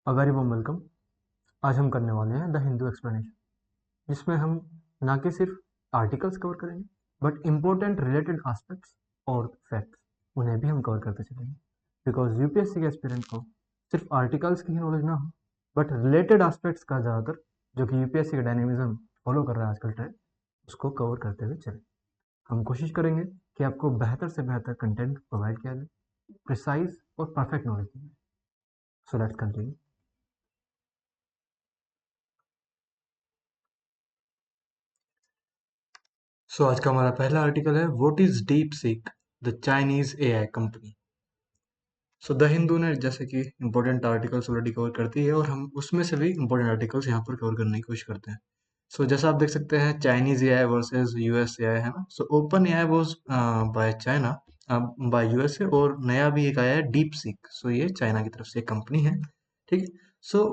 A very warm welcome. आज हम करने वाले हैं द हिंदू एक्सप्लेनेशन, जिसमें हम ना कि सिर्फ आर्टिकल्स कवर करेंगे बट इम्पोर्टेंट रिलेटेड एस्पेक्ट्स और फैक्ट्स उन्हें भी हम कवर करते चलेंगे। बिकॉज यूपीएससी के एस्पिरेंट को सिर्फ आर्टिकल्स की ही नॉलेज ना हो बट रिलेटेड एस्पेक्ट्स का ज़्यादातर, जो कि यूपीएससी का डायनेमिज्म फॉलो कर रहा है आजकल ट्रेंड, उसको कवर करते हुए चले। हम कोशिश करेंगे कि आपको बेहतर से बेहतर कंटेंट प्रोवाइड किया जाए, प्रिसाइज और परफेक्ट नॉलेज दी जाए। So let's continue. सो आज का हमारा पहला आर्टिकल है what is deep seek the Chinese AI company. So the Hindu ने जैसे कि इंपॉर्टेंट आर्टिकल्स ऑलरेडी कवर करती है और हम उसमें से भी इंपॉर्टेंट आर्टिकल्स यहाँ पर कवर करने की कोशिश करते हैं। सो जैसा आप देख सकते हैं, Chinese AI versus US AI है ना। So open AI was by China, by USA, और नया भी एक आया है डीप सीक। सो ये चाइना की तरफ से एक कंपनी है, ठीक है। So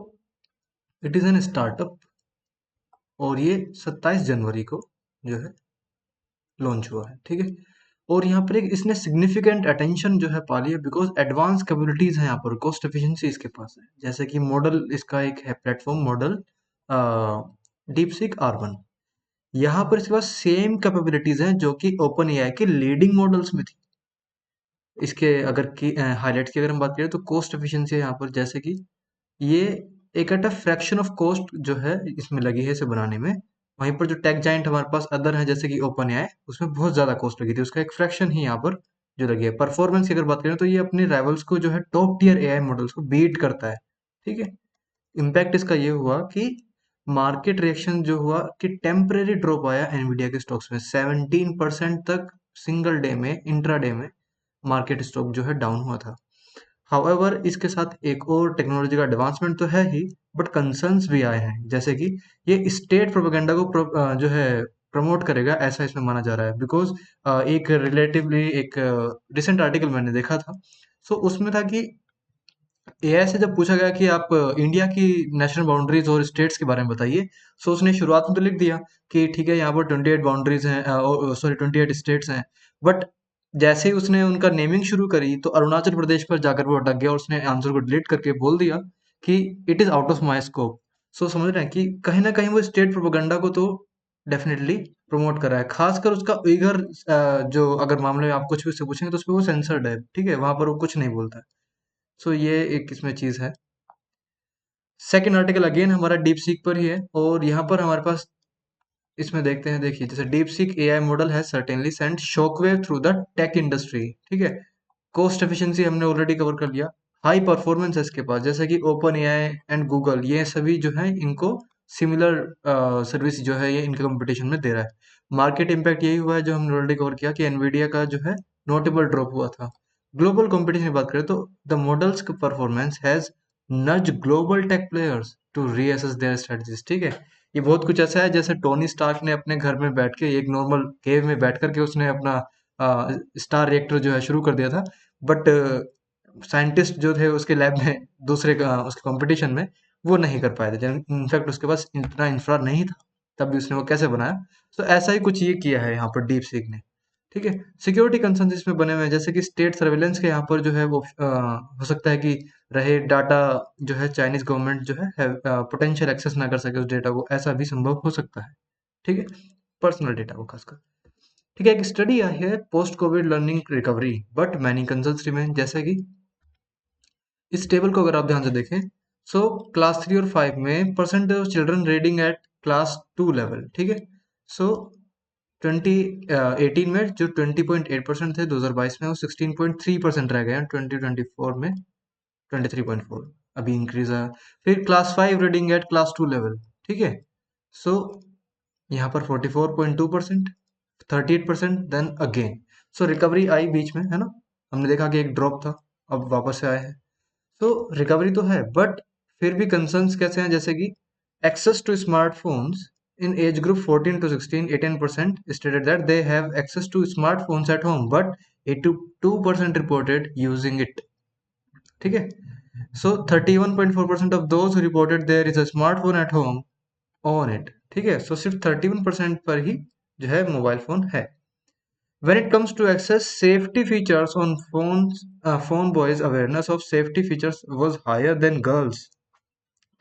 it is an startup और ये 27 जनवरी को जो है लॉन्च हुआ है, ठीक है। और यहाँ पर एक इसने सिग्निफिकेंट अटेंशन जो है पा लिया बिकॉज एडवांस कैपेबिलिटीज है यहाँ पर, कॉस्ट एफिशिएंसी इसके पास है। जैसे कि मॉडल इसका एक है, प्लेटफॉर्म मॉडल डीपसीक R1। यहाँ पर इसके पास सेम कैपेबिलिटीज हैं जो कि ओपन एआई के लीडिंग मॉडल्स में थी। इसके अगर की हाईलाइट्स की अगर हम बात करें तो कॉस्ट एफिशिएंसी है यहाँ पर, जैसे कि ये एक at a fraction of cost जो है इसमें लगी है इसे बनाने में। वहीं पर जो टेक जाइंट हमारे पास अदर है जैसे कि ओपन एआई, उसमें बहुत ज्यादा कॉस्ट लगी थी, उसका एक फ्रैक्शन ही यहाँ पर जो लगी है। परफॉर्मेंस की अगर बात करें तो ये अपने राइवल्स को जो है टॉप टीयर एआई मॉडल्स को बीट करता है, ठीक है। इम्पैक्ट इसका ये हुआ कि मार्केट रिएक्शन जो हुआ कि टेम्परेरी ड्रॉप आया एनवीडिया के स्टॉक्स में 17% तक सिंगल डे में, इंट्रा डे में मार्केट स्टॉक जो है डाउन हुआ था। हाउएवर इसके साथ एक और टेक्नोलॉजी का एडवांसमेंट तो है ही, बट कंसर्न्स भी आए हैं, जैसे कि ये स्टेट प्रोपेगेंडा को जो है प्रमोट करेगा, ऐसा इसमें माना जा रहा है। बिकॉज एक रिलेटिवली एक रिसेंट आर्टिकल मैंने देखा था। सो उसमें था कि एआई से जब पूछा गया कि आप इंडिया की नेशनल बाउंड्रीज और स्टेट्स के बारे में बताइए, सो उसने शुरुआत में तो लिख दिया कि ठीक है यहाँ पर 28 बाउंड्रीज हैं, सॉरी 28 स्टेट्स हैं। बट जैसे ही उसने उनका नेमिंग शुरू करी तो अरुणाचल प्रदेश पर जाकर वो अटक गया और उसने आंसर को डिलीट करके बोल दिया कि it is out of my scope. So समझ रहे हैं कि कहीं ना कहीं वो स्टेट प्रोपेगेंडा को तो डेफिनेटली प्रमोट कर रहा है। खासकर उसका उइगर जो अगर मामले में आप कुछ भी उससे पूछेंगे तो उस पर वो सेंसर्ड है, ठीक है, वहां पर वो कुछ नहीं बोलता है। सो ये एक इसमें चीज है। सेकंड आर्टिकल अगेन हमारा डीप सीक पर ही है और यहाँ पर हमारे पास इसमें देखते हैं, देखिए जैसे डीप सीक एआई मॉडल है certainly sent shockwave through the tech industry, ठीक है। कॉस्ट एफिशिएंसी हमने ऑलरेडी कवर कर लिया। हाई परफॉर्मेंस है इसके पास, जैसे कि ओपन एआई एंड गूगल, ये सभी जो है इनको सिमिलर सर्विस जो है ये इनके कंपटीशन में दे रहा है। मार्केट इम्पैक्ट यही हुआ है जो हमने ऑलरेडी कवर किया कि एनवीडिया का जो है नोटेबल ड्रॉप हुआ था। ग्लोबल कंपटीशन की बात करें तो the models performance has nudge global tech players to reassess their strategies, ठीक है। ये बहुत कुछ ऐसा है जैसे टोनी स्टार्क ने अपने घर में बैठ के, एक नॉर्मल केव में बैठ करके उसने अपना स्टार रिएक्टर जो है शुरू कर दिया था। बट साइंटिस्ट जो थे उसके लैब में, दूसरे का उसके कंपटीशन में, वो नहीं कर पाए थे। इनफैक्ट उसके पास इतना इंफ्रा नहीं था, तब भी उसने वो कैसे बनाया। तो ऐसा ही कुछ ये किया है यहाँ पर डीप सीक ने, ठीक है। सिक्योरिटी कंसर्न इसमें बने हुए हैं, जैसे कि स्टेट सर्वेलेंस के यहाँ पर जो है वो हो सकता है कि रहे डाटा जो है चाइनीज गवर्नमेंट जो है पोटेंशियल एक्सेस ना कर सके उस डेटा को, ऐसा भी संभव हो सकता है, ठीक है, पर्सनल डेटा को खासकर। ठीक है, एक स्टडी आई है post Covid learning recovery but many concerns remain, जैसे कि इस टेबल को अगर आप ध्यान से देखें, सो क्लास 3 और 5 में percentage of children reading at class 2 level, ठीक है। सो 2018 में जो 20.8% थे, 2022 में वो 16.3% रह गए हैं, 2024 में 23.4, अभी इंक्रीज है। फिर class 5 reading at class 2 level, ठीक है। सो यहाँ पर 44.2%, 38%, देन अगेन। सो रिकवरी आई बीच में, है ना। हमने देखा कि एक ड्रॉप था, अब वापस से आए हैं। तो रिकवरी तो है बट फिर भी कंसर्न्स कैसे हैं, जैसे कि access to smartphones in age group 14 to 16, 18% stated that they have access to smartphones at home, but 82% reported using it, ठीक है। So 31.4% of those reported there is a smartphone at home on it, ठीक है। So सिर्फ 31% पर ही जो है mobile phone है। When it comes to access safety features on phones, phone boys awareness of safety features was higher than girls.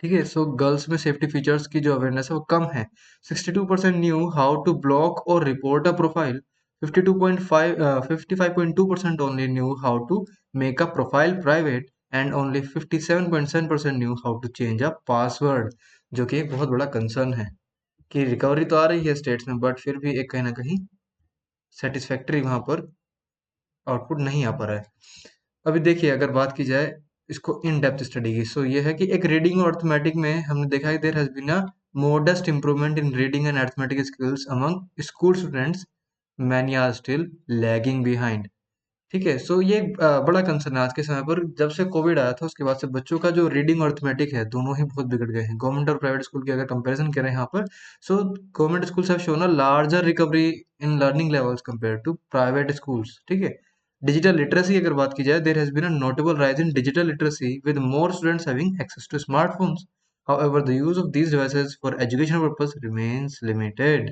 ठीक है। सो गर्ल्स में सेफ्टी फीचर्स की जो अवेयरनेस है वो कम है। 62% न्यू हाउ टू ब्लॉक और report a profile. 55.2% only knew how to make a profile private, and only 57.7% knew how to change a password. जो कि एक बहुत बड़ा कंसर्न है कि रिकवरी तो आ रही है स्टेट्स में, बट फिर भी एक कहीं ना कहीं सेटिस्फैक्ट्री वहां पर आउटपुट नहीं आ पा रहा है। अभी देखिए, अगर बात की जाए इसको इन डेप्थ स्टडी की, सो ये है कि एक रीडिंग और अर्थमेटिक में हमने देखा है there has been a modest improvement in reading and arithmetic skills among school students, many are still lagging behind. ठीक है। सो ये एक बड़ा कंसर्न है आज के समय पर। जब से कोविड आया था उसके बाद से बच्चों का जो रीडिंग और अर्थमेटिक है दोनों ही बहुत बिगड़ गए हैं। गवर्नमेंट और प्राइवेट स्कूल की अगर कंपैरिजन करें यहाँ पर, so government schools have shown a larger recovery in learning levels compare to private schools. ठीक है। डिजिटल लिटरेसी अगर बात की जाए, there has been a notable rise in digital literacy with more students having access to smartphones. However, the use of these devices for educational purpose remains limited.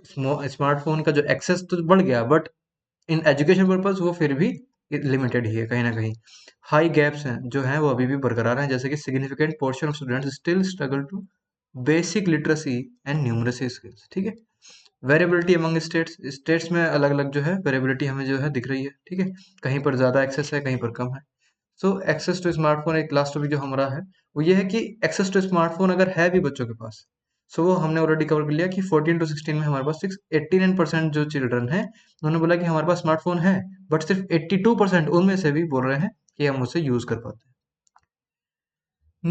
Smartphone का जो access तो बढ़ गया, but in education purpose वो फिर भी limited ही है कहीं ना कहीं। हाई गैप्स हैं जो हैं वो अभी भी बरकरार हैं, जैसे कि significant portion of students still struggle to basic literacy and numeracy skills. ठीक है। वेरिएबिलिटी अमंग स्टेट्स, स्टेट्स में अलग अलग जो है वेरिएबिलिटी हमें जो है दिख रही है। ठीक है। कहीं पर ज़्यादा एक्सेस है, कहीं पर कम है। सो एक्सेस टू स्मार्टफोन, एक लास्ट टॉपिक जो हमारा है वो ये है कि एक्सेस टू स्मार्टफोन अगर है भी बच्चों के पास, सो वो हमने ऑलरेडी कवर कर लिया कि 14 टू 16 में हमारे पास 89% जो चिल्ड्रन है उन्होंने बोला कि हमारे पास स्मार्टफोन है, बट सिर्फ 82% उनमें से भी बोल रहे हैं कि हम उसे यूज कर पाते हैं।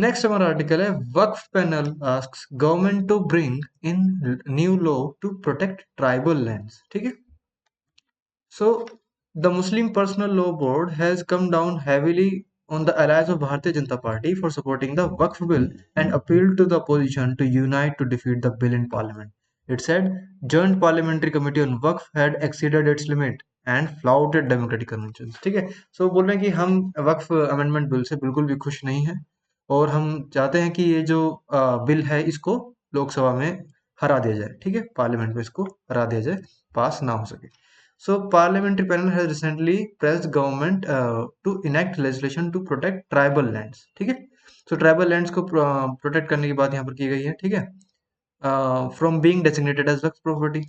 नेक्स्ट हमारा आर्टिकल है Waqf panel asks government to bring in new law to protect tribal lands. ठीक है। So, the Muslim Personal Law Board has come down heavily on the allies of Bharatiya Janata Party for supporting the Waqf bill and appealed to the opposition to unite to defeat the bill in parliament. It said Joint Parliamentary Committee on Waqf had exceeded its limit and flouted democratic conventions. ठीक है। सो बोल रहे हैं कि हम वक्फ amendment bill से बिल्कुल भी खुश नहीं है, और हम चाहते हैं कि ये जो बिल है इसको लोकसभा में हरा दिया जाए। ठीक है। पार्लियामेंट में इसको हरा दिया जाए, पास ना हो सके। So, parliamentary panel has recently pressed government to enact legislation to protect tribal lands. ठीक है। So, tribal lands को प्रोटेक्ट करने की बात यहाँ पर की गई है। ठीक है। From being designated as waqf property.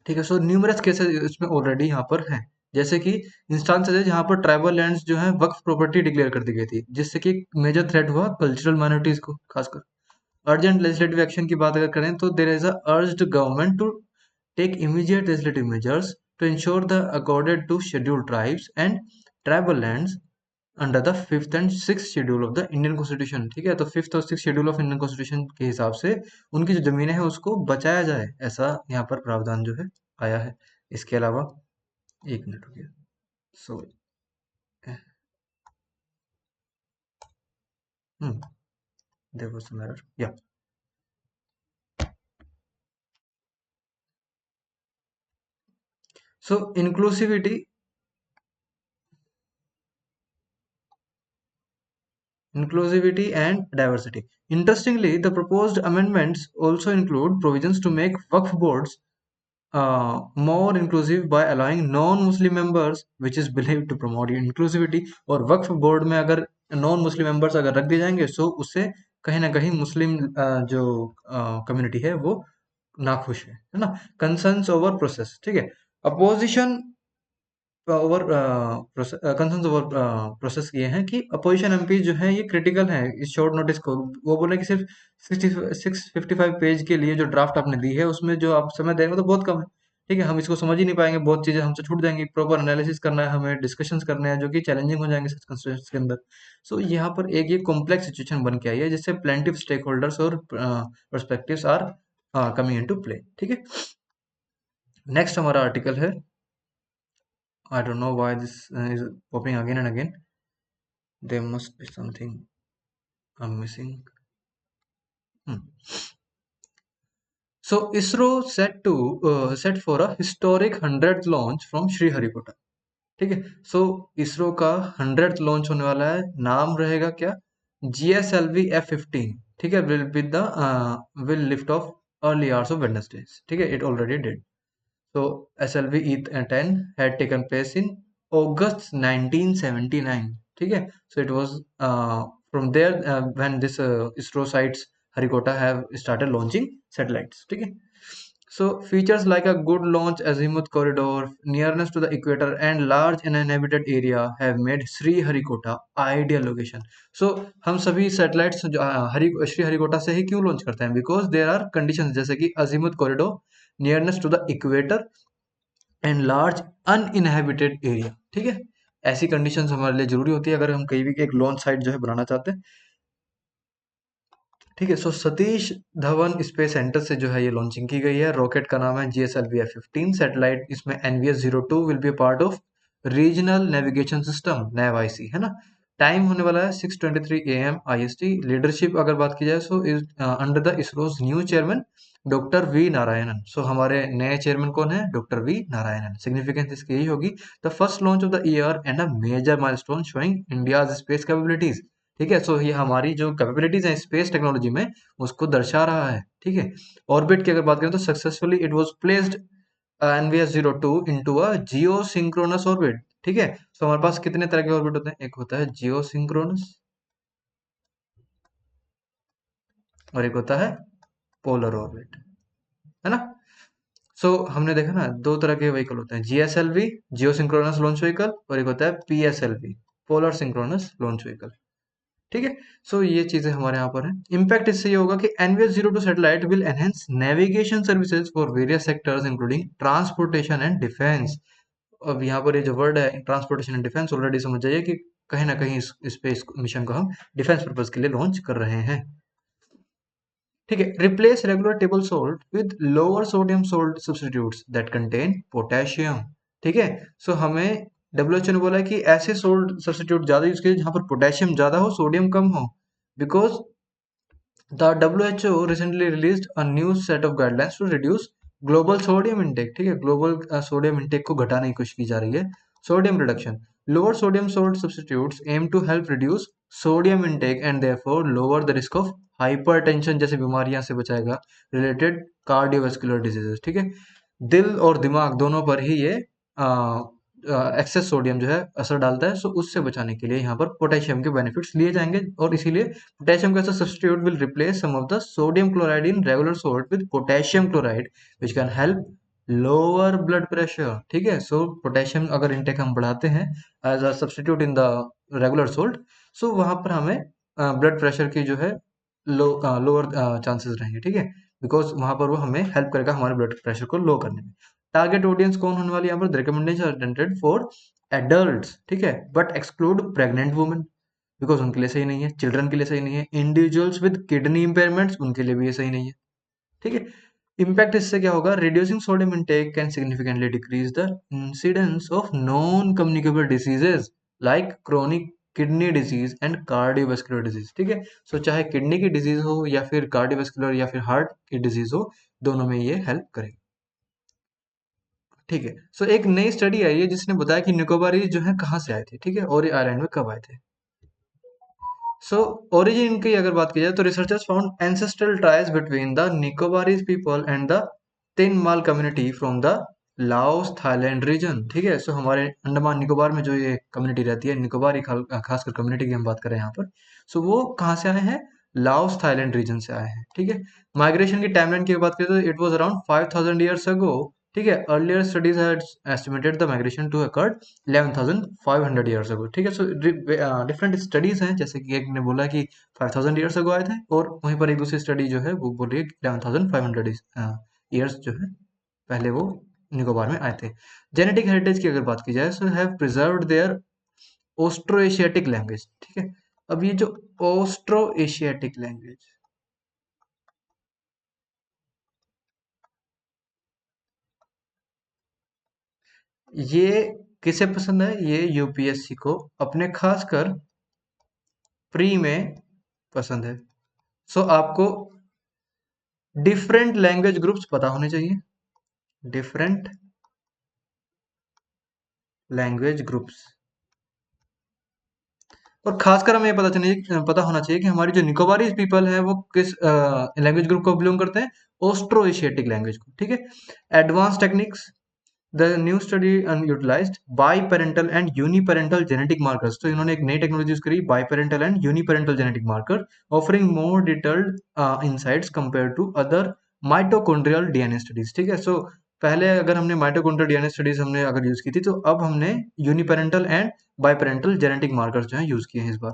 ठीक है। सो न्यूमरस केसेस इसमें ऑलरेडी यहाँ पर हैं, जैसे कि इंस्टांसेस है जहाँ पर ट्राइबल लैंड्स जो है वक्फ प्रॉपर्टी डिक्लेयर कर दी गई थी, जिससे कि मेजर थ्रेट हुआ कल्चरल माइनॉरिटीज को खासकर। अर्जेंट लेजिस्लेटिव एक्शन की बात अगर करें तो there is a urged government to take immediate legislative measures to ensure the accorded to scheduled tribes and tribal lands under the fifth and six schedule of the Indian constitution. ठीक है। तो fifth और six schedule of Indian constitution के हिसाब से उनकी जो जमीनें हैं उसको बचाया जाए, ऐसा यहाँ पर प्रावधान जो है आया है। इसके अलावा एक मिनट हो गया, sorry. There was some error, yeah. So inclusivity and diversity. Interestingly, the proposed amendments also include provisions to make Waqf boards more inclusive by allowing non-Muslim members, which is believed to promote inclusivity। और वक्फ board में अगर non Muslim members अगर रख दिए जाएंगे सो उससे कहीं ना कहीं मुस्लिम जो कम्युनिटी है वो नाखुश है ना। Concerns over process. ठीक है। Opposition over concerns over process ये हैं कि अपोजिशन एमपी जो है ये क्रिटिकल है इस शॉर्ट नोटिस को। वो बोले कि सिर्फ 655 पेज के लिए जो ड्राफ्ट आपने दी है उसमें जो आप समय दे रहे हो तो बहुत कम है। ठीक है। हम इसको समझ ही नहीं पाएंगे, बहुत चीजें हमसे छूट जाएंगी, प्रॉपर एनालिसिस करना है हमें, डिस्कशंस करने हैं जो कि चैलेंजिंग हो जाएंगे कंस्ट्रक्शंस के अंदर। सो यहाँ पर एक ये कॉम्प्लेक्स सिचुएशन बन के आई है जिससे प्लेंटिव स्टेक होल्डर्स और perspectives are coming into play. ठीक है। नेक्स्ट हमारा आर्टिकल है, I don't know why this is popping again and again. There must be something I'm missing. Hmm. So ISRO set for a historic 100th launch from Sriharikota. ठीक है। सो इसरो का 100th launch होने वाला है, नाम रहेगा क्या? GSLV F-15। ठीक है। Will lift off early hours of Wednesday. ठीक है। It already did. So SLV E10 had taken place in August 1979। ठीक है। So it was from there when this ISRO sites Harikota have started launching satellites, ठीक है। So features like a good launch azimuth corridor, nearness to the equator, and large uninhabited area have made Sriharikota ideal location. So हम सभी satellites जो श्रीहरिकोटा से ही क्यों launch करते हैं? Because there are conditions जैसे कि azimuth corridor, nearness to the equator and large uninhabited area, ठीक है। ऐसी कंडीशंस हमारे लिए जरूरी होती है अगर हम कहीं भी एक लॉन्च साइट जो है बनाना चाहते हैं, ठीक है। सो सतीश धवन स्पेस सेंटर से जो है ये लॉन्चिंग की गई है। रॉकेट का नाम है GSLV F-15 सैटेलाइट। इसमें NVS-02 will be part of regional navigation system naive IC, है ना। टाइम होने वाला है 6:23 AM IST। लीडरशिप अगर बात की जाए so is under the ISRO's new chairman doctor V Narayanan. So हमारे नए चेयरमैन कौन है? Doctor V Narayanan. सिग्निफिकेंस इसकी यही होगी, the first launch of the year and a major milestone showing India's space capabilities, ठीक है। सो ये हमारी जो कैपेबिलिटीज है स्पेस टेक्नोलॉजी में उसको दर्शा रहा है, ठीक है। ऑर्बिट की अगर बात करें तो successfully it was placed NVS-02 into a Jio synchronous orbit, ठीक है। तो हमारे पास कितने तरह के ऑर्बिट होते हैं? एक होता है जियो सिंक्रोनस और एक होता है पोलर ऑर्बिट, है ना। सो हमने देखा ना दो तरह के व्हीकल होते हैं, GSLV जियो सिंक्रोनस लॉन्च व्हीकल और एक होता है PSLV polar synchronous launch vehicle, ठीक है। सो ये चीजें हमारे यहाँ पर हैं। इम्पैक्ट इससे ये होगा कि NVS-02 satellite will enhance navigation services for various sectors including transportation and defence. अब यहाँ पर ये जो वर्ड है ट्रांसपोर्टेशन एंड डिफेंस, ऑलरेडी समझ जाइए कि कहीं ना कहीं इस स्पेस मिशन को हम डिफेंस पर्पज के लिए लॉन्च कर रहे हैं, ठीक है। Replace regular table salt with lower sodium salt substitutes that contain potassium, ठीक है। सो हमें WHO ने बोला है कि ऐसे सोल्ट सब्स्टिट्यूट ज्यादा यूज कीजिए जहां पर पोटेशियम ज्यादा हो सोडियम कम हो, because the WHO recently released a new set of guidelines to reduce global sodium intake, ठीक है। ग्लोबल सोडियम इंटेक को घटाने की कोशिश की जा रही है। Sodium reduction, lower sodium salt substitutes aim to help reduce sodium intake and therefore lower the risk of hypertension जैसे बीमारियां से बचाएगा, रिलेटेड कार्डियोवास्कुलर डिजीजेस, ठीक है। दिल और दिमाग दोनों पर ही ये एक्सेस सोडियम जो है असर डालता है। सो उससे बचाने के लिए यहाँ पर पोटेशियम के बेनिफिट्स लिए जाएंगे और इसीलिए पोटेशियम का substitute will replace some of the sodium chloride in regular salt with potassium chloride which can help lower blood pressure, ठीक है। सो पोटेशियम अगर इनटेक हम बढ़ाते हैं as a substitute in the regular salt, so वहां पर हमें blood pressure की जो है लोअर चांसेस रहेंगे, ठीक है। बिकॉज वहां पर वो हमें हेल्प करेगा हमारे ब्लड प्रेशर को लो करने में। टारगेट ऑडियंस कौन होने वाली है यहाँ पर? रिकमेंडेशन अटेंडेड फॉर एडल्ट्स, ठीक है, but exclude pregnant women because उनके लिए सही नहीं है। चिल्ड्रन के लिए सही नहीं है। इंडिविजुअल्स विद किडनी इंपेयरमेंट्स उनके लिए भी ये सही नहीं है, ठीक है। इम्पैक्ट इससे क्या होगा? Reducing sodium intake can significantly decrease the incidence of non communicable diseases like chronic kidney disease and cardiovascular disease, ठीक है। सो चाहे किडनी की डिजीज हो या फिर कार्डियोवास्कुलर या फिर हार्ट की डिजीज हो, दोनों में ये हेल्प करेगी, ठीक है। सो एक नई स्टडी आई है जिसने बताया कि निकोबारीज जो है कहाँ से आए थे, ठीक है, और ये आइलैंड में कब आए थे। सो ओरिजिन की अगर बात की जाए तो researchers found ancestral ties between the Nicobarese people and the Htin Mal community from the Laos Thailand region, ठीक है। सो हमारे अंडमान निकोबार में जो ये कम्युनिटी रहती है निकोबारी खासकर कम्युनिटी की हम बात करें यहाँ पर, सो वो कहाँ से आए हैं? लाओस थाईलैंड रीजन से आए हैं, ठीक है। माइग्रेशन की टाइमलाइन की बात करें तो it was around 5000 years ago, ठीक है। Earlier studies had estimated the migration to occurred 11,500 years ago, ठीक है। सो डिफरेंट स्टडीज हैं, जैसे कि एक ने बोला कि 5000 ईयर्स अगो आए थे और वहीं पर एक दूसरी स्टडी जो है वो बोल रही है 11,500 ईयर्स जो है पहले वो निकोबार में आए थे। जेनेटिक हेरिटेज की अगर बात की जाए so have preserved their Austro Asiatic language, ठीक है। अब ये जो ऑस्ट्रो एशियाटिक लैंग्वेज, ये किसे पसंद है? ये यूपीएससी को अपने खासकर प्री में पसंद है। सो आपको डिफरेंट लैंग्वेज ग्रुप्स पता होने चाहिए, डिफरेंट लैंग्वेज ग्रुप्स, और खासकर हमें पता होना चाहिए कि हमारी जो निकोबारी पीपल है वो किस लैंग्वेज ग्रुप को बिलोंग करते हैं? ऑस्ट्रो एशियाटिक लैंग्वेज को, ठीक है। Advance techniques, the new study utilized biparental and uniparental genetic markers. तो इन्होंने एक नई टेक्नोलॉजी यूज करी, biparental and uniparental genetic marker, offering more detailed insights compare to other mitochondrial DNA studies. ठीक है, सो पहले अगर हमने माइटोकॉन्ड्रियल डीएनए स्टडीज हमने अगर यूज की थी, तो अब हमने यूनिपेरेंटल एंड बाईपेरेंटल जेनेटिक मार्कर्स जो है यूज किए हैं इस बार।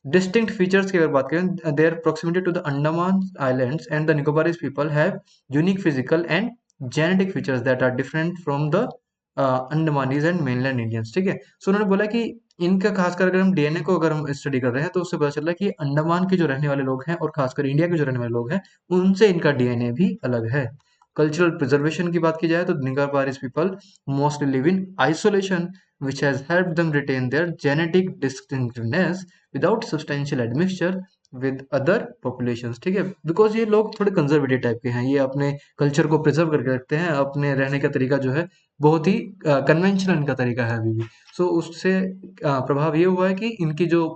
डिस्टिंक्ट फीचर्स की अगर बात करें, their proximity to the Andaman islands and the Nicobarese people have unique physical and genetic features that are different from the Andamanese and mainland Indians. ठीक है, सो उन्होंने बोला कि इनका खासकर अगर हम डीएनए को अगर हम स्टडी कर रहे हैं, तो उससे पता चल रहा है कि अंडमान के जो रहने वाले लोग हैं और खासकर इंडिया के जो रहने वाले लोग हैं, उनसे इनका डीएनए भी अलग है। कल्चरल प्रिजर्वेशन की बात की जाए तो Nicobarese people mostly live in isolation which has helped them retain their genetic distinctiveness without substantial admixture with other populations। ठीक है, बिकॉज ये लोग थोड़े कंजर्वेटिव टाइप के हैं, ये अपने कल्चर को प्रिजर्व करके रखते हैं, अपने रहने का तरीका जो है बहुत ही कन्वेंशनल इनका तरीका है अभी भी। सो उससे प्रभाव ये हुआ है कि इनकी जो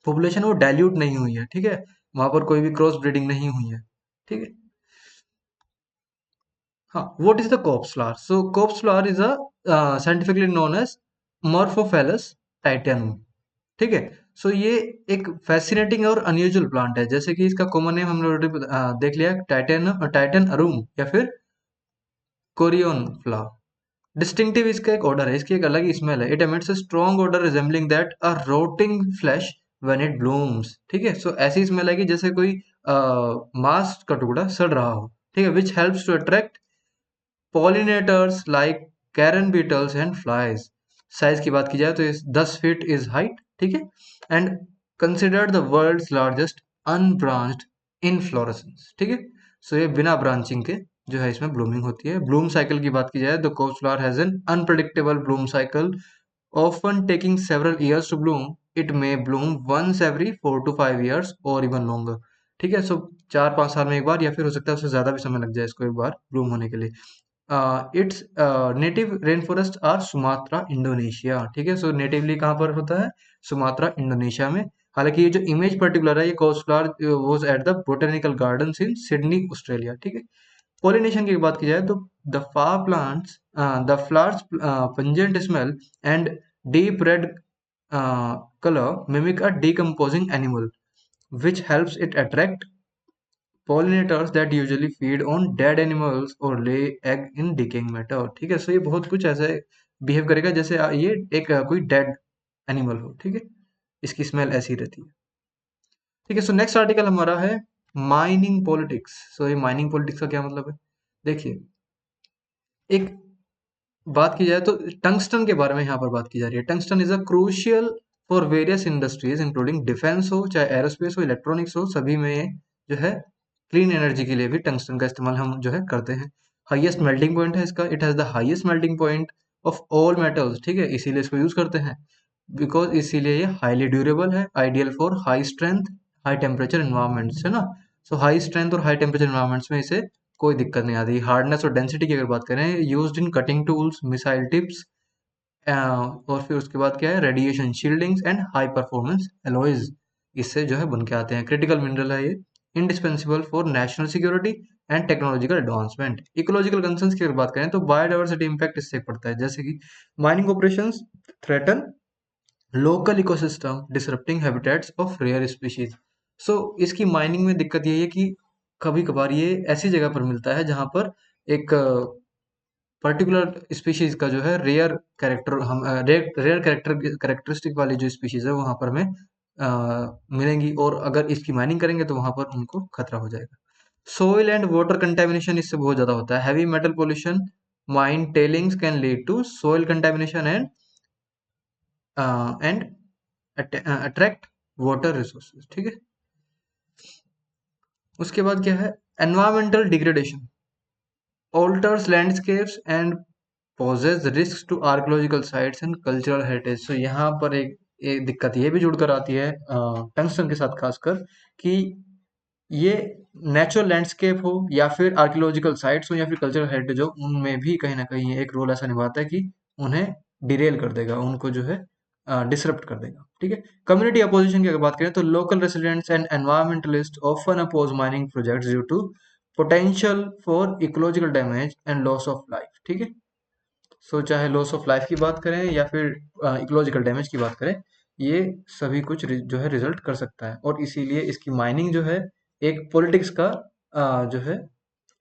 पॉपुलेशन है वो डाइल्यूट नहीं हुई है। ठीक है, वहां पर कोई भी क्रॉस ब्रीडिंग नहीं हुई है। ठीक है, हाँ, what is the corpse flower? So corpse flower is a scientifically known as Amorphophallus titanum. ठीक है, सो ये एक फैसिनेटिंग और अनयूजुअल प्लांट है, जैसे कि इसका कॉमन नेम हमने ऑलरेडी देख लिया, टाइटन अरूम या फिर कोरियन फ्लावर। डिस्टिंक्टिव इसका एक ऑर्डर है, इसकी एक अलग ही स्मेल है। It emits a strong odour resembling that a rotting flesh when it blooms. ठीक है, सो ऐसी स्मेल है कि जैसे कोई मांस का टुकड़ा सड़ रहा हो। ठीक है, which helps to attract pollinators like carrion beetles and flies. Size की बात की जाए तो इस 10 फीट इज हाइट। ठीक है, and considered the world's largest unbranched inflorescence. ठीक है, सो ये बिना ब्रांचिंग के जो है इसमें ब्लूमिंग होती है। ब्लूम साइकिल की बात की जाए तो coach flower has an unpredictable Bloom cycle, often taking several years to bloom. It may bloom once every 4 to 5 years or even longer। ठीक है, सो 4-5 साल में एक बार, या फिर हो सकता है उससे ज्यादा भी समय लग जाए इसको एक बार ब्लूम होने के लिए। Its native rain forest are Sumatra Indonesia. ठीक है, सो नेटिवली कहाँ पर होता है? सुमात्रा इंडोनेशिया में। हालांकि ये जो इमेज पर्टिकुलर है, ये कोस्ट flower was at the botanical gardens in Sydney Australia. ठीक है, पॉलिनेशन की बात की जाए तो the flowers pungent smell and deep red colour mimic a decomposing animal which helps it attract pollinators that usually feed on dead animals or lay egg in decaying matter। ठीक है, सो ये बहुत कुछ ऐसे बिहेव करेगा जैसे ये एक कोई डेड एनिमल हो। ठीक है, इसकी स्मेल ऐसी रहती है। ठीक है, सो नेक्स्ट आर्टिकल हमारा है माइनिंग पॉलिटिक्स। सो ये माइनिंग पॉलिटिक्स का क्या मतलब है? देखिए, एक बात की जाए तो टंगस्टन के बारे में यहाँ पर बात की जा रही है। Tungsten is a crucial for various industries including defence हो, चाहे एरोस्पेस हो, इलेक्ट्रॉनिक्स हो, सभी में जो है क्लीन एनर्जी के लिए भी टंगस्टन का इस्तेमाल हम जो है करते हैं। हाईएस्ट मेल्टिंग पॉइंट है इसका, it has the highest melting point of all metals. ठीक है, इसीलिए इसको यूज करते हैं, बिकॉज इसीलिए ये हाईली ड्यूरेबल है, ideal for high strength high temperature environments, है ना। सो हाई स्ट्रेंथ और हाई टेम्परेचर इन्वायरमेंट्स में इसे कोई दिक्कत नहीं आती। हार्डनेस और डेंसिटी की अगर बात करें, used in cutting tools, missile tips, और फिर उसके बाद क्या है, radiation shieldings and high performance alloys इससे जो है बन के आते हैं। क्रिटिकल मिनरल है ये, indispensable for national security and technological advancement. Ecological concerns की अगर बात करें तो बायोडाइवर्सिटी इंपैक्ट इससे पड़ता है, जैसे कि mining operations threaten local ecosystem disrupting habitats of rare species. So इसकी माइनिंग में दिक्कत ये है कि कभी कभार ये ऐसी जगह पर मिलता है जहां पर एक पर्टिकुलर स्पीशीज का जो है रेयर कैरेक्टर, हम रेयर कैरेक्टरिस्टिक वाली जो स्पीशीज है वहां पर हमें मिलेंगी, और अगर इसकी माइनिंग करेंगे तो वहां पर उनको खतरा हो जाएगा। सोइल एंड वाटर कंटेमिनेशन इससे बहुत ज्यादा होता है। Heavy metal pollution, mine tailings can lead to soil contamination and attract water resources. ठीक है, उसके बाद क्या है, environmental degradation alters landscapes and poses risks to archaeological sites and cultural heritage। so यहाँ पर एक दिक्कत ये भी जुड़कर आती है टंगस्टन के साथ खासकर, कि ये नेचुरल लैंडस्केप हो या फिर आर्कियोलॉजिकल साइट्स हो या फिर कल्चरल हेरिटेज हो, उनमें भी कहीं ना कहीं एक रोल ऐसा निभाता है कि उन्हें डिरेल कर देगा, उनको जो है डिसरप्ट कर देगा। ठीक है, कम्युनिटी अपोजिशन की अगर बात करें तो local residents and environmentalist often oppose mining projects due to potential for ecological damage and loss of life. ठीक है, सो चाहे लॉस ऑफ लाइफ की बात करें या फिर इकोलॉजिकल डैमेज की बात करें, ये सभी कुछ जो है रिजल्ट कर सकता है, और इसीलिए इसकी माइनिंग जो है एक पॉलिटिक्स का जो है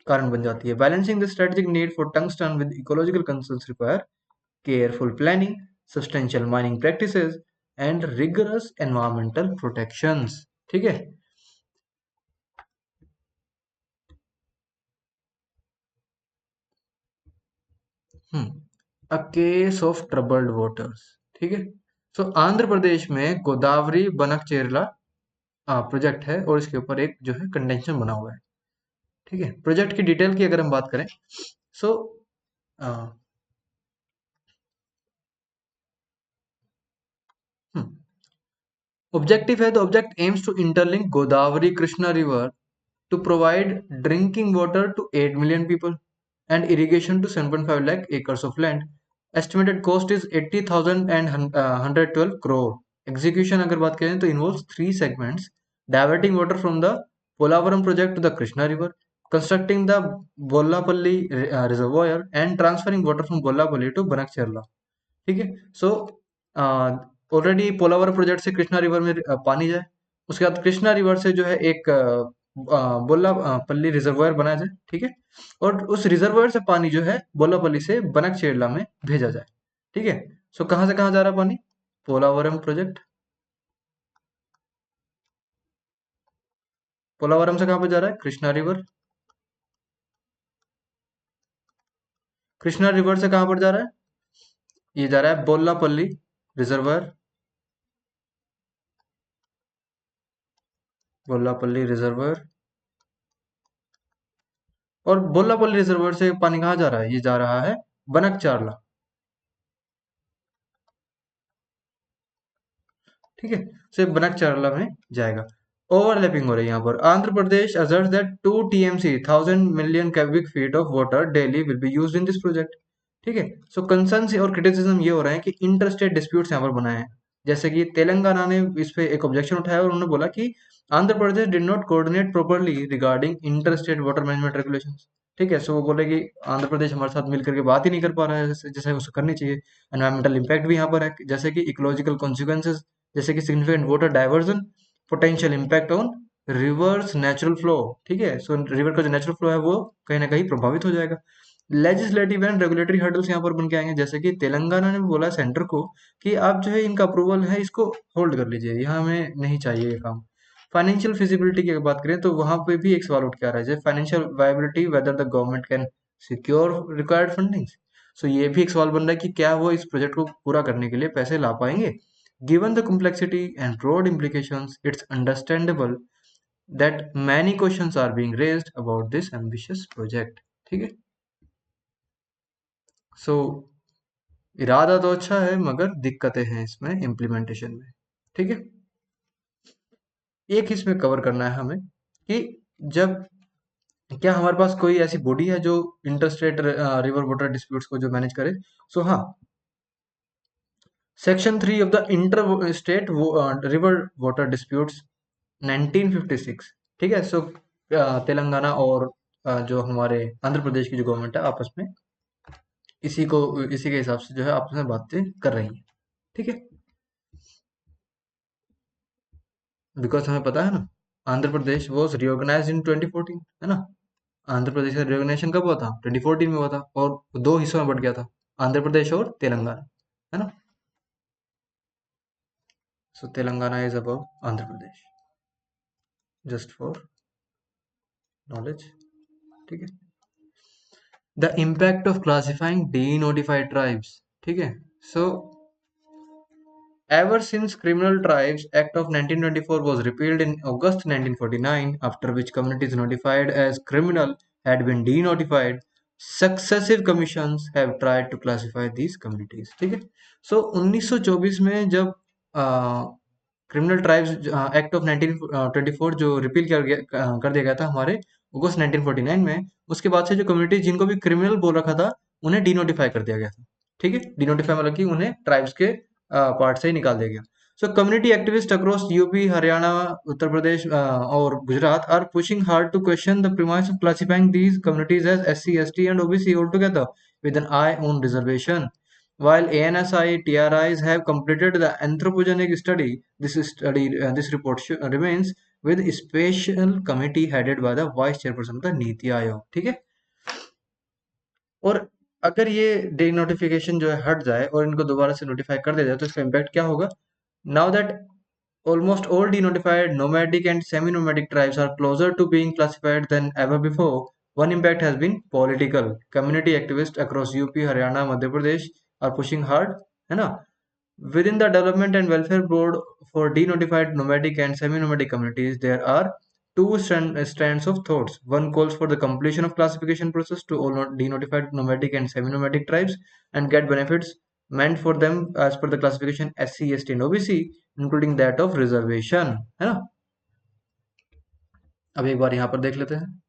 कारण बन जाती है। Balancing the strategic need for tungsten with ecological concerns require careful planning, sustainable mining practices and rigorous environmental protections. ठीक है। A case of troubled waters. ठीक है। सो आंध्र प्रदेश में गोदावरी बनकचेरला प्रोजेक्ट है, और इसके ऊपर एक जो है कंटेंशन बना हुआ है। ठीक है। प्रोजेक्ट की डिटेल की अगर हम बात करें, सो ऑब्जेक्टिव है, the object aims to interlink Godavari Krishna river to provide drinking water to 8 million people and irrigation to 7.5 lakh acres of land. Estimated cost is 80,000 and 112 crore. Execution अगर बात करें तो involves three segments: diverting water from the Polavaram project to the Krishna River, constructing the Bollapalli reservoir, and transferring water from Bollapalli to Banakcherla. ठीक है। So already पोलावर project से Krishna river में पानी जाए, उसके बाद कृष्णा रिवर से जो है एक बोल्लापल्ली रिजर्वायर बनाया जाए। ठीक है। और उस रिजर्वायर से पानी जो है बोल्लापल्ली से बनकचेरला में भेजा जाए। ठीक है। सो कहाँ से कहाँ जा रहा है पानी? पोलावरम प्रोजेक्ट, पोलावरम से कहाँ पर जा रहा है? कृष्णा रिवर। कृष्णा रिवर से कहाँ पर जा रहा है? ये जा रहा है बोल्लापल्ली रिजर्वायर, बोल्लापल्ली रिजर्वायर। और बोल्लापल्ली रिजर्वायर से पानी कहाँ जा रहा है? ये जा रहा है बनकचारला। ठीक है। सिर्फ बनकचरला में जाएगा। ओवरलैपिंग हो रही है यहाँ पर। Andhra Pradesh asserts that 2 TMC 1000 million cubic feet of water daily will be used in this project। ठीक है। सो कंसर्न और क्रिटिसिज्म ये हो रहा है कि इंटरस्टेट डिस्प्यूट्स यहाँ पर बनाए हैं। जैसे कि तेलंगाना ने इस पे एक ऑब्जेक्शन उठाया और उन्होंने बोला कि Andhra Pradesh did not coordinate properly regarding interstate water management regulations. ठीक है। सो वो बोले कि आंध्र प्रदेश हमारे साथ मिलकर के बात ही नहीं कर पा रहा है जैसे जैसे उसे करनी चाहिए। एनवायरमेंटल इम्पैक्ट भी यहाँ पर है, जैसे कि इकोलॉजिकल कॉन्सिक्वेंसेज, जैसे कि significant water diversion, potential impact on reverse natural flow. ठीक है। सो रिवर का जो नेचुरल फ्लो है वो कहीं ना कहीं प्रभावित हो जाएगा। लेजिस्लेटिव एंड रेगुलेटरी हर्डल्स यहाँ पर बन के आएंगे, जैसे कि तेलंगाना ने बोला सेंटर को कि आप जो है इनका अप्रूवल है इसको होल्ड कर लीजिए, यहाँ हमें नहीं चाहिए ये काम। फाइनेंशियल फिजिबिलिटी की अगर बात करें तो वहां पे भी एक सवाल उठ के आ रहा है, जैसे financial viability, whether the government can secure required funding. So ये भी एक सवाल बन रहा है कि क्या वो इस प्रोजेक्ट को पूरा करने के लिए पैसे ला पाएंगे। Given the complexity and broad implications, it's understandable that many questions are being raised about this ambitious project। ठीक है। सो इरादा तो अच्छा है मगर दिक्कतें हैं इसमें इम्प्लीमेंटेशन में। ठीक है। एक इसमें कवर करना है हमें कि जब क्या हमारे पास कोई ऐसी बॉडी है जो इंटरस्टेट रिवर वाटर डिस्प्यूट्स को जो मैनेज करे। सो हाँ, section 3 of the inter state river water disputes 1956। ठीक है। सो तेलंगाना और जो हमारे आंध्र प्रदेश की जो गवर्नमेंट है आपस में इसी के हिसाब से जो है आपस में बातें कर रही हैं। ठीक है। बिकॉज हमें पता है ना, आंध्र प्रदेश वॉज रिओर्गनाइज इन 2014, है ना। आंध्र प्रदेश का रिओर्गनाइजेशन कब हुआ था? 2014 में हुआ था, और दो हिस्सों में बट गया था, आंध्र प्रदेश और तेलंगाना, है ना। So Telangana is above Andhra Pradesh, just for knowledge. ठीक है। The impact of classifying de notified tribes. ठीक है। सो ever since Criminal Tribes Act of 1924 was repealed in August 1949, after which communities notified as criminal had been denotified, successive commissions have tried to classify these communities। ठीक है। सो 1924 में जब criminal tribes act of 1924 जो repeal कर दिया गया था हमारे अगस्त 1949 में, उसके बाद से जो कम्युनिटी जिनको भी क्रिमिनल बोल रखा था उन्हें डिनोटिफाई कर दिया गया था। ठीक है। डिनोटिफाई मतलब कि उन्हें ट्राइब्स के पार्ट से ही निकाल दिया गया। So community activists across UP, Haryana, Uttar Pradesh, or Gujarat are pushing hard to question the premise of classifying these communities as SC, ST, and OBC altogether with an eye on reservation. While ANSI, TRIs have completed the anthropogenic study, this report remains with a special committee headed by the vice chairperson of the NITI Aayog. ठीक है. और अगर ये day notification जो है हट जाए और इनको दोबारा से नोटिफाई कर दिया जाए तो इसका इम्पैक्ट क्या होगा? Now that almost all denotified nomadic and semi-nomadic tribes are closer to being classified than ever before. One impact has been political. Community activists across UP, Haryana, Madhya Pradesh are pushing hard, है ना? Within the Development and Welfare Board for denotified nomadic and semi-nomadic communities, there are two strands of thoughts. One calls for the completion of classification process to all denotified nomadic and semi-nomadic tribes and get benefits meant for them as per the classification SC, ST, and OBC, including that of reservation. है ना? अब एक बार यहाँ पर देख लेते हैं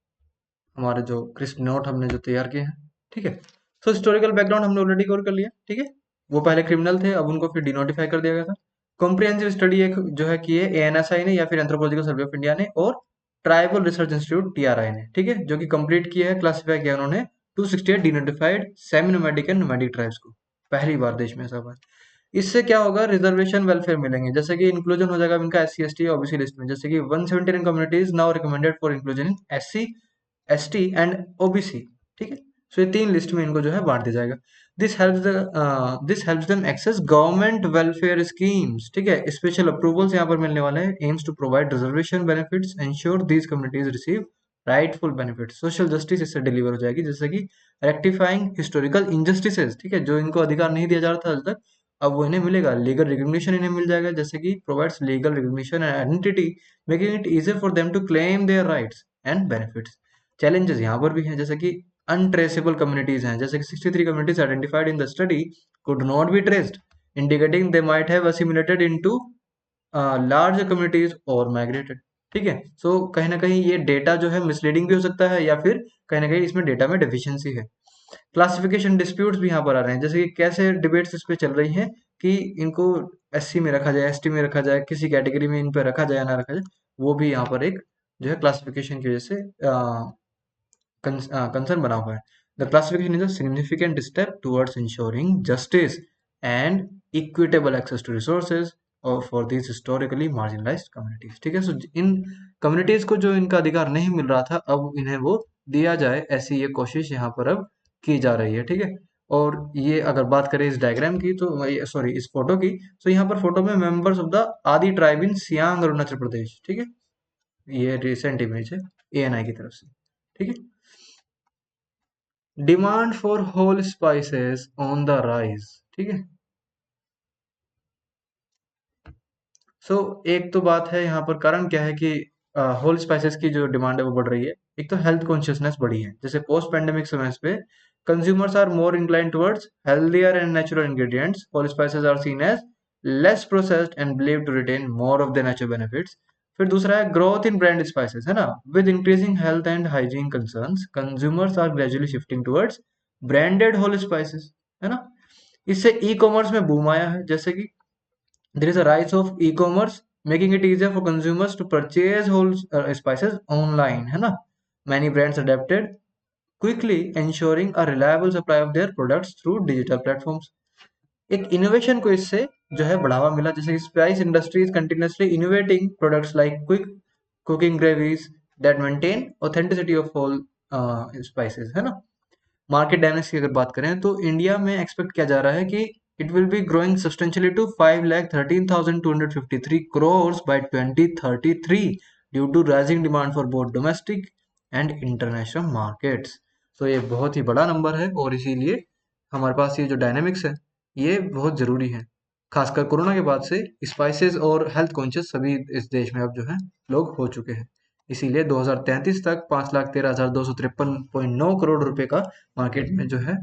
हमारे जो क्रिस्प नोट हमने जो तैयार किए हैं. ठीक है. सो हिस्टोरिकल बैकग्राउंड हमने ऑलरेडी कवर कर लिया. ठीक है. वो पहले क्रिमिनल थे, अब उनको फिर डिनोटिफाई कर दिया गया था. कॉम्प्रिहेंसिव स्टडी एक जो है की है एएनएसआई ने या फिर एंथ्रोपोलॉजिकल सर्वे ऑफ इंडिया ने और ट्राइबल रिसर्च इंस्टीट्यूट टीआरआई ने. ठीक है. जो कि कंप्लीट किया है, क्लासिफाई किया उन्होंने 268 denotified semi nomadic and nomadic tribes को. पहली बार देश में ऐसा हुआ. इससे क्या होगा? रिजर्वेशन वेलफेयर मिलेंगे, जैसे कि इंक्लूजन हो जाएगा इनका एससी एसटी ओबीसी लिस्ट में. जैसे कि 179 communities now recommended for inclusion in SC, ST and OBC. ठीक है. सो ये तीन लिस्ट में इनको जो है बांट दिया जाएगा. This helps them access government welfare schemes. ठीक है. स्पेशल अप्रूवल्स यहाँ पर मिलने वाले हैं. Aims to provide reservation benefits, ensure these communities receive rightful benefits. Social justice इससे डिलीवर हो जाएगी, जैसे कि रेक्टिफाइंग हिस्टोरिकल इनजस्टिसेस. ठीक है. जो इनको अधिकार नहीं दिया जा रहा था आज तक, अब वो इन्हें मिलेगा. लीगल रिकग्निशन इन्हें मिल जाएगा, जैसे कि provides legal recognition and identity, making it easier for them to claim their rights and benefits. Challenges यहाँ पर भी हैं, जैसे कि अनट्रेसेबल कम्युनिटीज हैं, जैसे कि 63 communities identified in the study could not be traced, indicating they might have assimilated into large communities और माइग्रेटेड. ठीक है. सो कहीं ना कहीं ये डेटा जो है मिसलीडिंग भी हो सकता है, या फिर कहीं ना कहीं इसमें डेटा में डेफिशिएंसी है. क्लासिफिकेशन डिस्प्यूट्स भी यहाँ पर आ रहे हैं, जैसे कि कैसे डिबेट्स इस पे चल रही हैं कि इनको एससी में रखा जाए, एसटी में रखा जाए, किसी कैटेगरी में इन पे रखा जाए या ना रखा जाए. वो भी यहाँ पर एक जो है क्लासिफिकेशन की वजह से कंसर्न बना हुआ है. The classification is a significant step towards ensuring justice and equitable access to resources और for this historically marginalised communities. ठीक है. सो इन कम्युनिटीज को जो इनका अधिकार नहीं मिल रहा था, अब इन्हें वो दिया जाए, ऐसी ये कोशिश यहाँ पर अब की जा रही है. ठीक है. और ये अगर बात करें इस डायग्राम की, तो सॉरी इस फोटो की, तो यहाँ पर फोटो में मेंबर्स ऑफ द आदि ट्राइब इन सियांग अरुणाचल प्रदेश. ठीक है. ये रिसेंट इमेज है एएनआई की तरफ से. ठीक है. Demand for whole spices on the rise. ठीक है. सो एक तो बात है यहाँ पर, कारण क्या है कि होल स्पाइसेस की जो डिमांड है वो बढ़ रही है. एक तो हेल्थ कॉन्शियसनेस बढ़ी है, जैसे पोस्ट पेंडेमिक समय पे consumers are more incline towards healthier and natural ingredients. Whole spices are seen as less processed and believe to retain more of the natural benefits. फिर दूसरा है ग्रोथ इन ब्रांड स्पाइसेस, है ना. With increasing health and hygiene concerns, consumers are gradually shifting towards branded whole spices, है ना. इससे e commerce में boom आया है, जैसे कि there is a rise of e-commerce making it easier for consumers to purchase whole spices online, है ना. Many brands adapted quickly, ensuring a reliable supply of their products through digital platforms. एक innovation को इससे जो है बढ़ावा मिला, जैसे spice industry is continuously innovating products like quick cooking gravies that maintain authenticity of whole spices, है ना. मार्केट डायनेमिक्स की अगर बात करें तो इंडिया में एक्सपेक्ट किया जा रहा है कि it will be growing substantially to 5,13,253 crores by 2033 due to rising demand for both domestic and international markets. तो ये बहुत ही बड़ा नंबर है, और इसीलिए हमारे पास ये जो डायनेमिक्स है ये बहुत ज़रूरी है. खासकर कोरोना के बाद से स्पाइसेस और हेल्थ कॉन्शियस सभी इस देश में अब जो है लोग हो चुके हैं. इसीलिए 2033 तक 5,13,253.9 करोड़ रुपए का मार्केट में जो है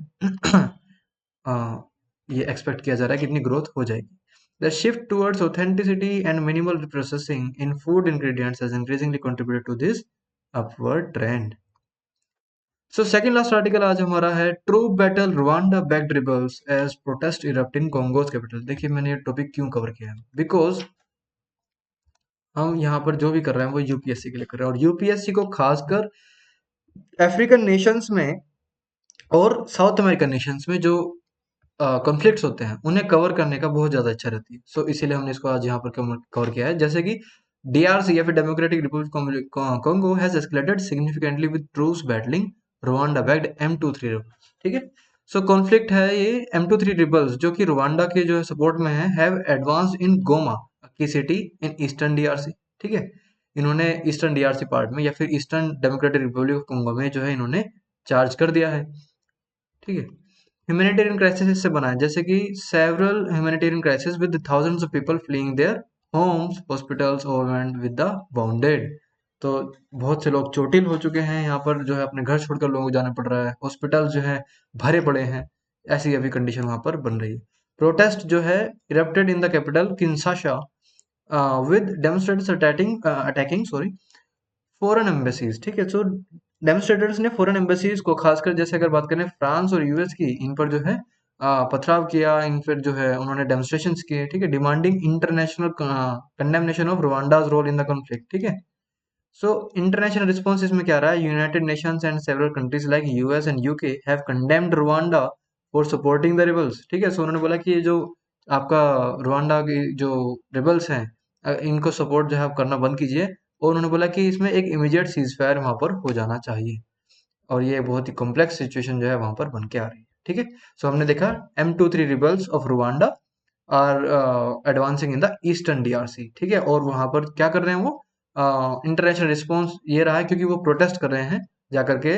ये एक्सपेक्ट किया जा रहा है कि इतनी ग्रोथ हो जाएगी. The shift towards authenticity and minimal processing in food ingredients has increasingly contributed to this upward trend. So second last article आज हमारा है troop battle Rwanda backed rebels as protest erupt in Congo's capital. देखिए मैंने ये topic क्यों cover किया है, because हम यहाँ पर जो भी कर रहे हैं वो यूपीएससी के लिए कर रहे हैं, और यूपीएससी को खासकर अफ्रीकन नेशंस में और साउथ अमेरिकन नेशंस में जो कॉन्फ्लिक्ट्स होते हैं उन्हें कवर करने का बहुत ज़्यादा इच्छा रहती है। सो इसीलिए हमने इसको आज यहाँ पर कवर किया है। जैसे कि डीआरसी या फिर Democratic Republic Congo has escalated significantly with troops battling Rwanda backed M23 rebels. ठीक है, सो कॉन्फ्लिक्ट है ये M23 रिबल्स जो कि रुवांडा के जो है सपोर्ट में है, हैव एडवांस्ड इन गोमा की सिटी इन ईस्टर्न डीआरसी। ठीक है, इन्होंने ईस्टर्न डीआरसी पार्ट में या फिर eastern democratic Republic of Congo में जो है इन्होंने चार्ज कर दिया है। ठीक है, ह्यूमैनिटेरियन क्राइसिस इससे बना है, जैसे कि several humanitarian crisis with thousands of people fleeing their homes, hospitals overwhelmed with the bounded. तो बहुत से लोग चोटिल हो चुके हैं, यहाँ पर जो है अपने घर छोड़कर लोगों को जाना पड़ रहा है, हॉस्पिटल जो है भरे पड़े हैं, ऐसी अभी कंडीशन वहां पर बन रही है। प्रोटेस्ट जो है erupted in the capital Kinshasa with demonstrators attacking foreign embassies. ठीक है, सो डेमोन्स्ट्रेटर्स ने फॉरेन एम्बेसीज को, खासकर जैसे अगर बात करें फ्रांस और यूएस की, इन पर जो है पथराव किया, इन पर जो है उन्होंने डेमोन्स्ट्रेशंस किए। ठीक है, demanding international condemnation of Rwanda's role in the conflict. ठीक है, सो इंटरनेशनल रिस्पॉन्स इसमें क्या रहा है, United Nations and several countries like US and UK have condemned Rwanda for supporting the rebels. ठीक है, सो उन्होंने बोला कि ये जो आपका रुवांडा की जो रिबल्स हैं, इनको सपोर्ट जो है आप करना बंद कीजिए, और उन्होंने बोला कि इसमें एक इमीडिएट सीज फायर वहां पर हो जाना चाहिए, और ये बहुत ही कॉम्प्लेक्स सिचुएशन जो है वहां पर बन के आ रही है। ठीक है, सो हमने देखा M23 rebels of Rwanda are advancing in the eastern DRC. ठीक है, और वहां पर क्या कर रहे हैं वो, इंटरनेशनल रिस्पॉन्स ये रहा है क्योंकि वो प्रोटेस्ट कर रहे हैं जाकर के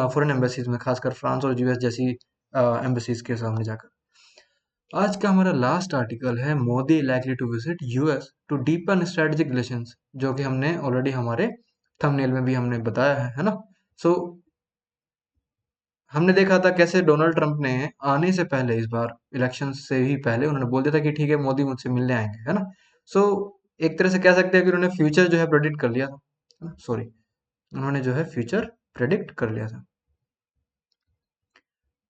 फॉरेन एम्बेसीज में, खासकर फ्रांस और यूएस जैसी एम्बेसीज के सामने जाकर। आज का हमारा लास्ट आर्टिकल है Modi likely to visit US to deepen strategic relations, जो कि हमने ऑलरेडी हमारे थंबनेल में भी हमने बताया है ना। सो हमने देखा था कैसे डोनाल्ड ट्रंप ने आने से पहले, इस बार इलेक्शन से ही पहले उन्होंने बोल दिया था कि ठीक है मोदी मुझसे मिलने आएंगे, है ना। सो एक तरह से कह सकते हैं कि उन्होंने फ्यूचर जो है प्रेडिक्ट कर लिया था, सॉरी, उन्होंने जो है फ्यूचर प्रेडिक्ट कर लिया था।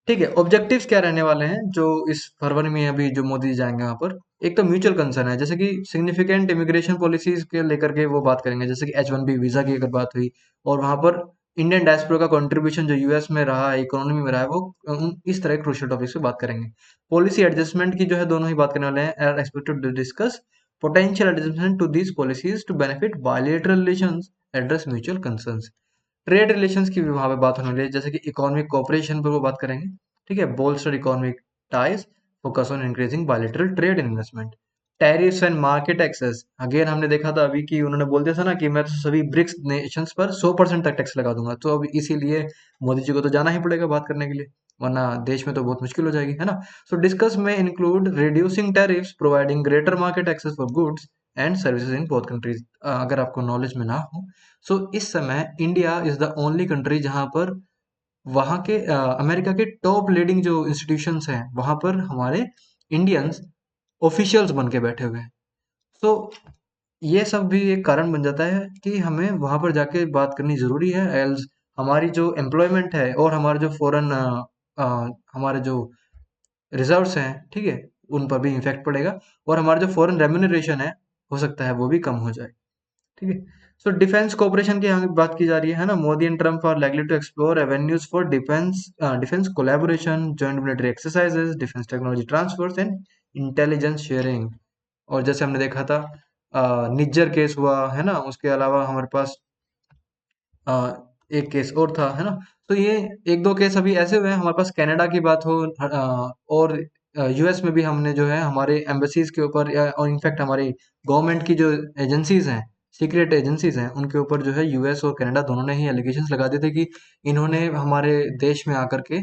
ठीक है, ऑब्जेक्टिव्स क्या रहने वाले हैं जो इस फरवरी में अभी जो मोदी जी जाएंगे वहां पर। एक तो म्यूचुअल कंसर्न है, जैसे कि सिग्निफिकेंट इमिग्रेशन पॉलिसीज के लेकर के वो बात करेंगे, जैसे कि H1B वीजा की अगर बात हुई, और वहां पर इंडियन डायस्पोरा का कंट्रीब्यूशन जो यूएस में रहा है, इकोनॉमी में रहा है, वो इस तरह क्रूशियल टॉपिक्स पे बात करेंगे। पॉलिसी एडजस्टमेंट की जो है दोनों ही बात करने वाले हैं, are expected to discuss potential adjustment to these policies to benefit bilateral relations, address mutual concerns. Trade relations की भी वहां पे बात होने वाली है, जैसे कि इकोनॉमिक कोऑपरेशन पर वो बात करेंगे। ठीक है, bolster economic ties, focus on increasing bilateral trade and investment. Tariffs and market access, again हमने देखा था अभी कि उन्होंने बोल दिया था ना कि मैं तो सभी ब्रिक्स नेशंस पर 100% तक टैक्स लगा दूंगा, तो अब इसीलिए मोदी जी को तो जाना ही पड़ेगा बात करने के लिए, वरना देश में तो बहुत मुश्किल हो जाएगी, है ना। सो डिस्कस में include reducing tariffs, providing greater market access for goods and services in both countries. अगर आपको नॉलेज में ना हो, सो इस समय India is the only country जहां पर वहाँ के अमेरिका के टॉप लीडिंग जो इंस्टीट्यूशंस हैं वहां पर हमारे इंडियंस ऑफिशियल्स बन के बैठे हुए हैं। तो ये सब भी एक कारण बन जाता है कि हमें वहां पर जाके बात करनी जरूरी है, एल्स हमारी जो एम्प्लॉयमेंट है और हमारे जो फॉरेन हमारे जो रिजर्व्स हैं, ठीक है, उन पर भी इफेक्ट पड़ेगा, और हमारा जो फॉरेन रेम्यूनरेशन है हो सकता है वो भी कम हो जाए। ठीक है, सो डिफेंस कोऑपरेशन की यहाँ बात की जा रही है ना। Modi and Trump are likely to explore avenues for defence collaboration, joint military exercises, defence technology transfers and intelligence sharing. और जैसे हमने देखा था निज्जर केस हुआ है ना, उसके अलावा हमारे पास अ, एक केस और था, है ना। तो ये एक दो केस अभी ऐसे हुए हैं, हमारे पास कनाडा की बात हो, और यूएस में भी हमने जो है हमारे एम्बेसीज के ऊपर और इनफैक्ट हमारी गवर्नमेंट की जो एजेंसीज हैं, सीक्रेट एजेंसीज हैं, उनके ऊपर जो है यूएस और कनाडा दोनों ने ही एलिगेशंस लगा दिए थे कि इन्होंने हमारे देश में आकर के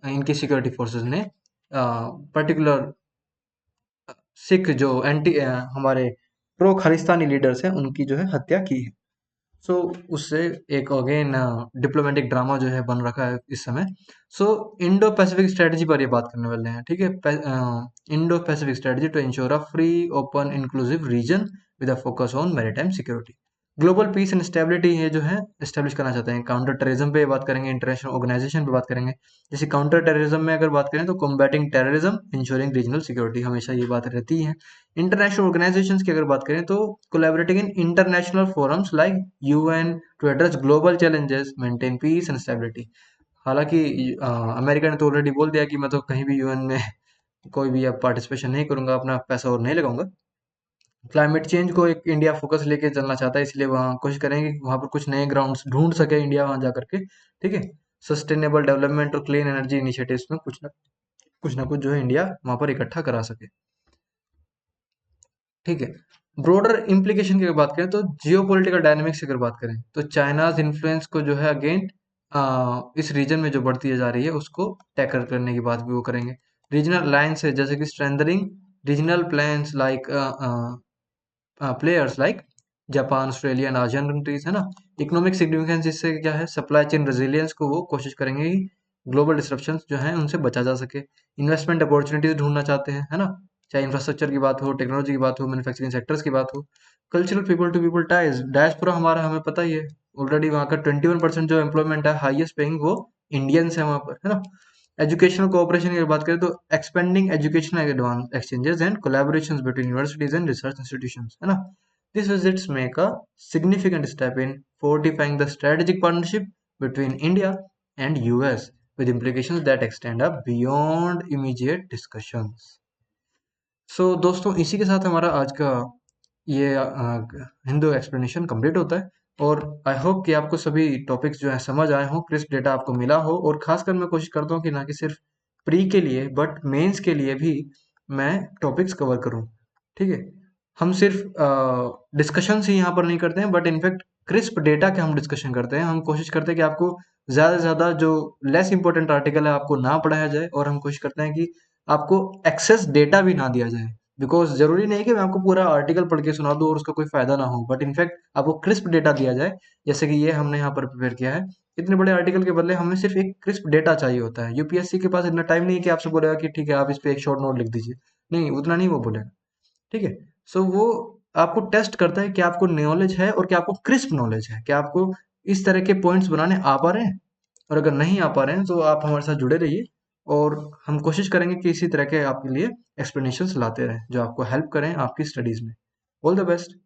इनकी सिक्योरिटी फोर्सेस ने पर्टिकुलर सिख जो एंटी हमारे प्रो खालिस्तानी लीडर्स हैं उनकी जो है हत्या की है। सो उससे एक अगेन डिप्लोमेटिक ड्रामा जो है बन रखा है इस समय। सो इंडो पैसिफिक स्ट्रेटजी पर ये बात करने वाले हैं, ठीक है। Indo Pacific strategy to ensure a free open inclusive region with a focus on maritime security. Global peace and stability ये जो है एस्टेब्लिश करना चाहते हैं। काउंटर टेररिज्म पे बात करेंगे, इंटरनेशनल ऑर्गेनाइजेशन पे बात करेंगे। जैसे काउंटर टेररिज्म में अगर बात करें तो combating terrorism, ensuring regional security, हमेशा ये बात रहती है। इंटरनेशनल ऑर्गेनाइजेशंस की अगर बात करें तो collaborating in international forums like UN to address global challenges, maintain peace and stability. हालांकि अमेरिका ने तो ऑलरेडी बोल दिया कि मैं तो कहीं भी यूएन में कोई भी अब पार्टिसिपेशन नहीं करूंगा, अपना पैसा और नहीं लगाऊंगा। क्लाइमेट चेंज को एक इंडिया फोकस लेके चलना चाहता है, इसलिए वहाँ कोशिश करेंगे कि वहाँ पर कुछ नए ग्राउंड्स ढूंढ सके इंडिया वहाँ जा करके। ठीक है। सस्टेनेबल डेवलपमेंट और क्लीन एनर्जी इनिशिएटिव्स में कुछ ना कुछ जो है इंडिया वहाँ पर इकट्ठा करा सके। ठीक है। ब्रॉडर इम्प्लीकेशन की अगर बात करें तो जियो पोलिटिकल डायनेमिक्स की अगर बात करें तो चाइनाज इन्फ्लुएंस को जो है अगेन इस रीजन में जो बढ़ती जा रही है उसको टैकल करने की बात भी वो करेंगे। रीजनल अलायंस है जैसे कि strengthening regional plans like players like Japan, Australia and ASEAN countries, है ना। इकोनॉमिक सिग्निफिकेंस इससे क्या है, सप्लाई चेन रेजिलियंस को वो कोशिश करेंगे कि ग्लोबल डिस्रप्शंस जो हैं उनसे बचा जा सके। इन्वेस्टमेंट अपॉर्चुनिटीज ढूंढना चाहते हैं, है ना। चाहे इंफ्रास्ट्रक्चर की बात हो, टेक्नोलॉजी की बात हो, मैन्युफैक्चरिंग सेक्टर्स की बात हो। Cultural people to people ties, diaspora हमारा हमें पता ही है ऑलरेडी, वहाँ का 21% जो एम्प्लॉयमेंट है हाईएस्ट पेइंग वो इंडियंस है वहाँ पर, है ना। एजुकेशनल कोऑपरेशन की बात करें तो expanding educational advance exchanges and collaborations between universities and research institutions, है ना। These visits make a significant step in fortifying the strategic partnership between India and US, with implications that extend up beyond immediate discussions. दोस्तों इसी के साथ हमारा आज का ये हिंदू एक्सप्लेनेशन कंप्लीट होता है। और आई होप कि आपको सभी टॉपिक्स जो है समझ आए हों, क्रिस्प डेटा आपको मिला हो। और खासकर मैं कोशिश करता हूँ कि ना कि सिर्फ प्री के लिए बट मेंस के लिए भी मैं टॉपिक्स कवर करूँ। ठीक है। हम सिर्फ डिस्कशन ही यहाँ पर नहीं करते हैं, बट इनफैक्ट क्रिस्प डेटा के हम डिस्कशन करते हैं। हम कोशिश करते हैं कि आपको ज़्यादा से ज़्यादा जो लेस इंपॉर्टेंट आर्टिकल है आपको ना पढ़ाया जाए, और हम कोशिश करते हैं कि आपको एक्सेस डेटा भी ना दिया जाए। बिकॉज जरूरी नहीं कि मैं आपको पूरा आर्टिकल पढ़ के सुना दूं और उसका कोई फायदा ना हो, बट इनफैक्ट आपको क्रिस्प डेटा दिया जाए, जैसे कि ये हमने यहाँ पर प्रिपेयर किया है। इतने बड़े आर्टिकल के बदले हमें सिर्फ एक क्रिस्प डेटा चाहिए होता है। यूपीएससी के पास इतना टाइम नहीं है कि आपसे बोलेगा कि ठीक है आप इस पे एक शॉर्ट नोट लिख दीजिए, नहीं, उतना नहीं वो बोलेगा। ठीक है। वो आपको टेस्ट करता है कि आपको नॉलेज है और क्या आपको क्रिस्प नॉलेज है, क्या आपको इस तरह के पॉइंट्स बनाने आ पा रहे हैं। और अगर नहीं आ पा रहे हैं तो आप हमारे साथ जुड़े रहिए, और हम कोशिश करेंगे कि इसी तरह के आपके लिए एक्सप्लेनेशंस लाते रहें जो आपको हेल्प करें आपकी स्टडीज में। All the best.